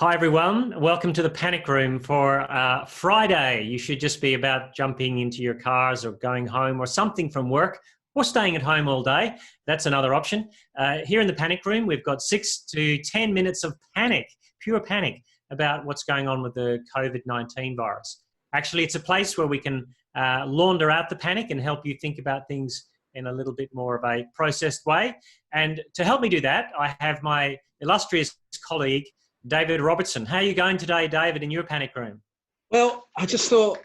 Hi, everyone. Welcome to the Panic Room for Friday. You should just be about jumping into your cars or going home or something from work or staying at home all day. That's another option. Here in the Panic Room, we've got 6 to 10 minutes of panic, pure panic, about what's going on with the COVID-19 virus. Actually, it's a place where we can launder out the panic and help you think about things in a little bit more of a processed way. And to help me do that, I have my illustrious colleague, David Robertson. How are you going today, David, in your panic room? Well, I just thought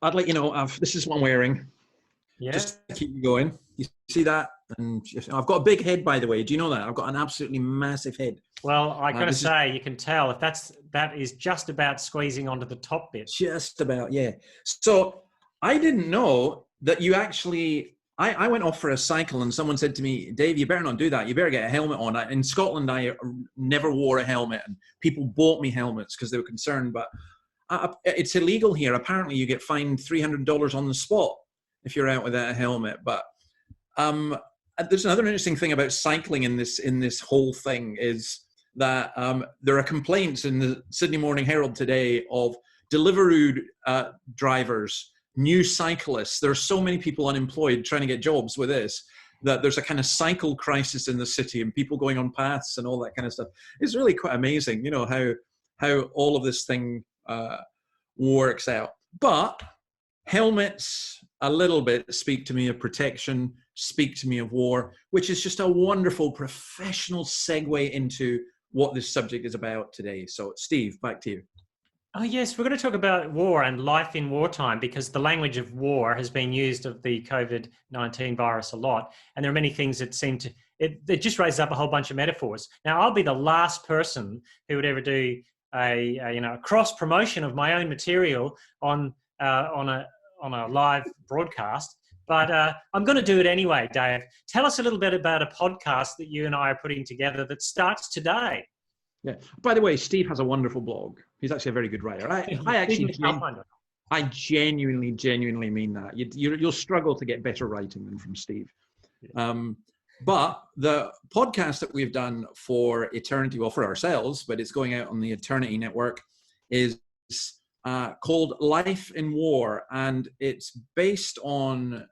I'd let you know this is what I'm wearing. Yeah. Just to keep you going. You see that? And I've got a big head, by the way. Do you know that? I've got an absolutely massive head. Well, I got to say, you can tell if that is just about squeezing onto the top bit. Just about, yeah. So I didn't know that you actually. I went off for a cycle and someone said to me, Dave, you better not do that. You better get a helmet on. In Scotland, I never wore a helmet and people bought me helmets because they were concerned. But it's illegal here. Apparently, you get fined $300 on the spot if you're out without a helmet. But there's another interesting thing about cycling in this whole thing is that there are complaints in the Sydney Morning Herald today of Deliveroo drivers, new cyclists. There are so many people unemployed trying to get jobs with this that there's a kind of cycle crisis in the city and people going on paths and all that kind of stuff. It's really quite amazing, you know, how all of this thing works out. But helmets a little bit speak to me of protection, speak to me of war, which is just a wonderful professional segue into what this subject is about today. So Steve, back to you. Oh, yes, we're going to talk about war and life in wartime because the language of war has been used of the COVID-19 virus a lot. And there are many things that seem to, it just raises up a whole bunch of metaphors. Now, I'll be the last person who would ever do a cross promotion of my own material on a live broadcast. But I'm going to do it anyway, Dave. Tell us a little bit about a podcast that you and I are putting together that starts today. Yeah. By the way, Steve has a wonderful blog. He's actually a very good writer. I genuinely mean that. You'll struggle to get better writing than from Steve. But the podcast that we've done for Eternity, well, for ourselves, but it's going out on the Eternity Network, is called Life in War. And it's based on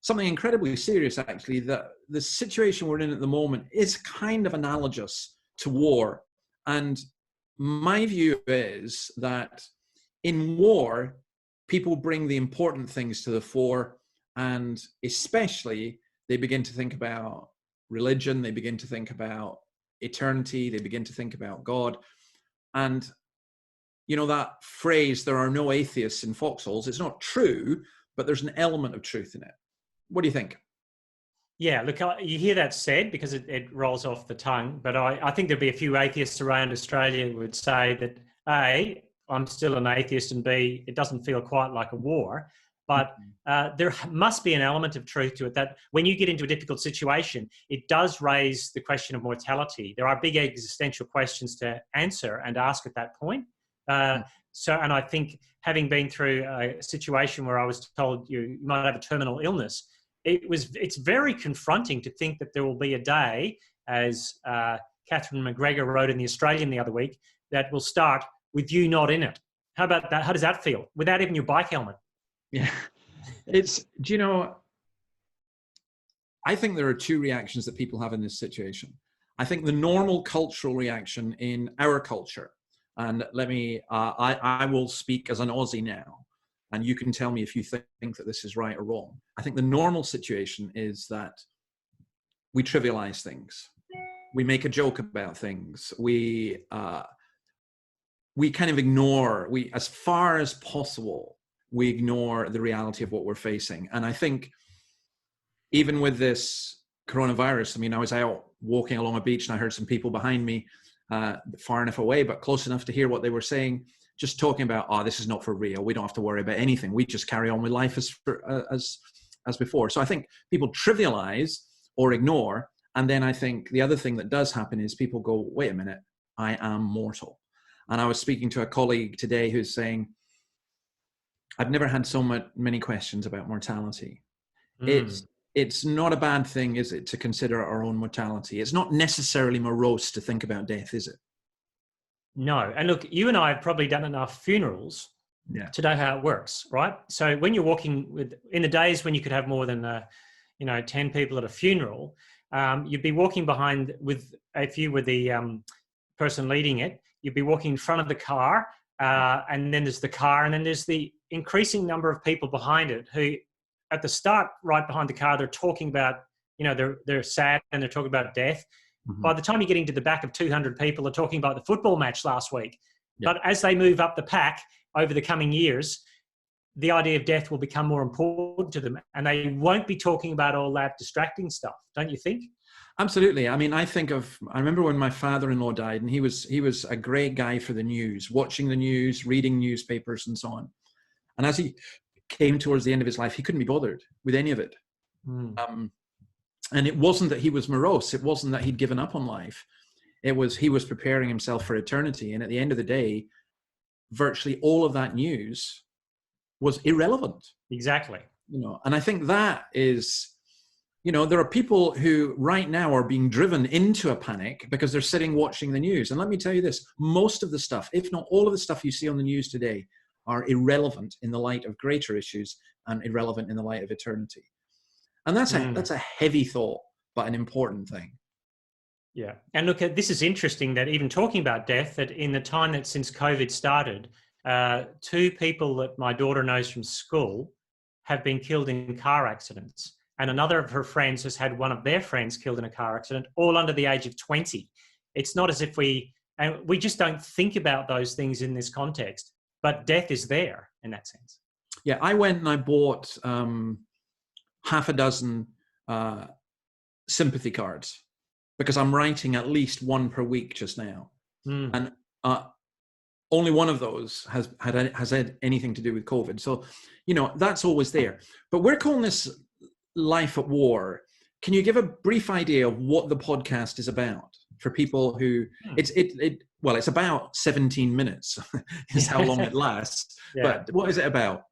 something incredibly serious, actually, that the situation we're in at the moment is kind of analogous to war. And my view is that in war, people bring the important things to the fore, and especially they begin to think about religion, they begin to think about eternity, they begin to think about God. And you know that phrase, there are no atheists in foxholes, it's not true, but there's an element of truth in it. What do you think? Yeah, look, you hear that said because it rolls off the tongue, but I think there'd be a few atheists around Australia who would say that A, I'm still an atheist, and B, it doesn't feel quite like a war. But there must be an element of truth to it that when you get into a difficult situation, it does raise the question of mortality. There are big existential questions to answer and ask at that point. And I think having been through a situation where I was told you might have a terminal illness, it's very confronting to think that there will be a day, as Catherine McGregor wrote in The Australian the other week, that will start with you not in it. How about that? How does that feel? Without even your bike helmet? Yeah, I think there are two reactions that people have in this situation. I think the normal cultural reaction in our culture, and I will speak as an Aussie now, and you can tell me if you think that this is right or wrong. I think the normal situation is that we trivialize things. We make a joke about things. We kind of ignore, as far as possible, we ignore the reality of what we're facing. And I think even with this coronavirus, I mean, I was out walking along a beach and I heard some people behind me, far enough away, but close enough to hear what they were saying, just talking about, oh, this is not for real. We don't have to worry about anything. We just carry on with life as before. So I think people trivialize or ignore. And then I think the other thing that does happen is people go, wait a minute, I am mortal. And I was speaking to a colleague today who's saying, I've never had so many questions about mortality. It's not a bad thing, is it, to consider our own mortality? It's not necessarily morose to think about death, is it? No. And look, you and I have probably done enough funerals to know how it works, right? So when you're walking in the days when you could have more than 10 people at a funeral, you'd be walking behind if you were the person leading it, you'd be walking in front of the car, and then there's the car, and then there's the increasing number of people behind it who, at the start, right behind the car, they're talking about, they're sad and they're talking about death. Mm-hmm. By the time you're getting to the back of 200 people, are talking about the football match last week. Yep. But as they move up the pack over the coming years, the idea of death will become more important to them, and they won't be talking about all that distracting stuff, don't you think? Absolutely. I mean, I remember when my father-in-law died, and he was a great guy for the news, watching the news, reading newspapers and so on. And as he came towards the end of his life, he couldn't be bothered with any of it. And it wasn't that he was morose. It wasn't that he'd given up on life. It was he was preparing himself for eternity. And at the end of the day, virtually all of that news was irrelevant. Exactly. And I think that is, there are people who right now are being driven into a panic because they're sitting watching the news. And let me tell you this, most of the stuff, if not all of the stuff you see on the news today, are irrelevant in the light of greater issues and irrelevant in the light of eternity. And that's a heavy thought, but an important thing. Yeah. And look, this is interesting that even talking about death, that in the time that since COVID started, 2 people that my daughter knows from school have been killed in car accidents. And another of her friends has had one of their friends killed in a car accident, all under the age of 20. It's not as if we just don't think about those things in this context, but death is there in that sense. Yeah, I went and I bought half a dozen sympathy cards because I'm writing at least one per week just now. And only one of those has had anything to do with COVID. So, that's always there. But we're calling this Life at War. Can you give a brief idea of what the podcast is about for people who it's about 17 minutes is how long it lasts. Yeah. But what is it about?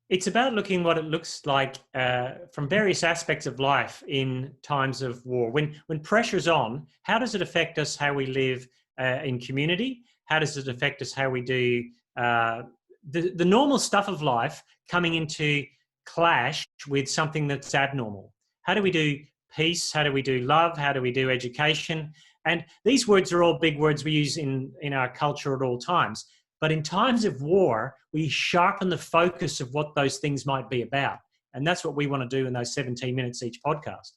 It's about looking what it looks like from various aspects of life in times of war. When pressure's on, how does it affect us how we live in community? How does it affect us how we do the normal stuff of life coming into clash with something that's abnormal? How do we do peace? How do we do love? How do we do education? And these words are all big words we use in our culture at all times. But in times of war, we sharpen the focus of what those things might be about. And that's what we want to do in those 17 minutes each podcast.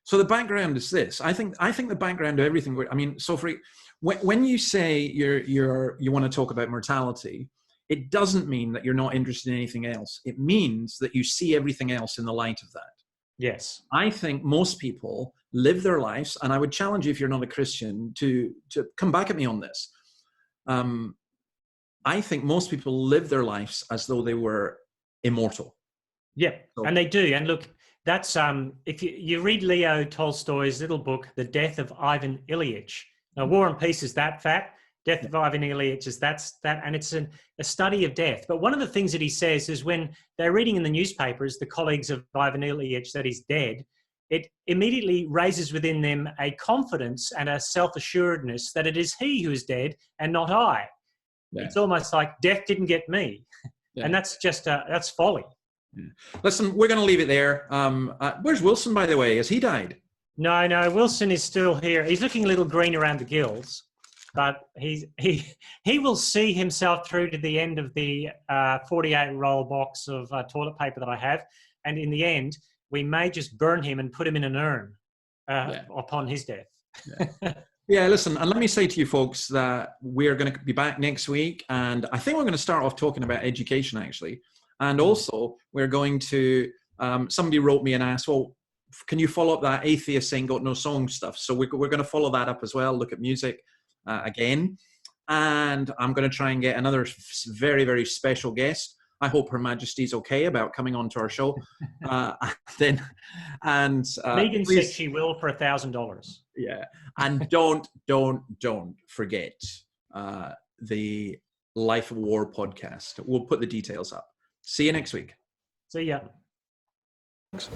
So the background is this. I think the background of everything, when you say you want to talk about mortality, it doesn't mean that you're not interested in anything else. It means that you see everything else in the light of that. Yes. I think most people live their lives, and I would challenge you if you're not a Christian to come back at me on this. I think most people live their lives as though they were immortal. Yeah, so, and they do. And look, that's if you read Leo Tolstoy's little book, The Death of Ivan Ilyich. Now, War and Peace is that fat. Death of Ivan Ilyich is that, and it's a study of death. But one of the things that he says is when they're reading in the newspapers, the colleagues of Ivan Ilyich, that he's dead, it immediately raises within them a confidence and a self-assuredness that it is he who is dead and not I. Yeah. It's almost like death didn't get me. Yeah. And that's just, that's folly. Yeah. Listen, we're going to leave it there. Where's Wilson, by the way? Has he died? No, Wilson is still here. He's looking a little green around the gills, but he will see himself through to the end of the 48-roll box of toilet paper that I have. And in the end, we may just burn him and put him in an urn upon his death. Yeah. Yeah, listen, and let me say to you folks that we're going to be back next week, and I think we're going to start off talking about education, actually. And also, we're going to, somebody wrote me and asked, well, can you follow up that atheist ain't got no song stuff? So we're going to follow that up as well, look at music again. And I'm going to try and get another very, very special guest. I hope Her Majesty's okay about coming on to our show. Megan said she will for $1,000. Yeah, and don't forget the Life of War podcast. We'll put the details up. See you next week. See ya. Thanks.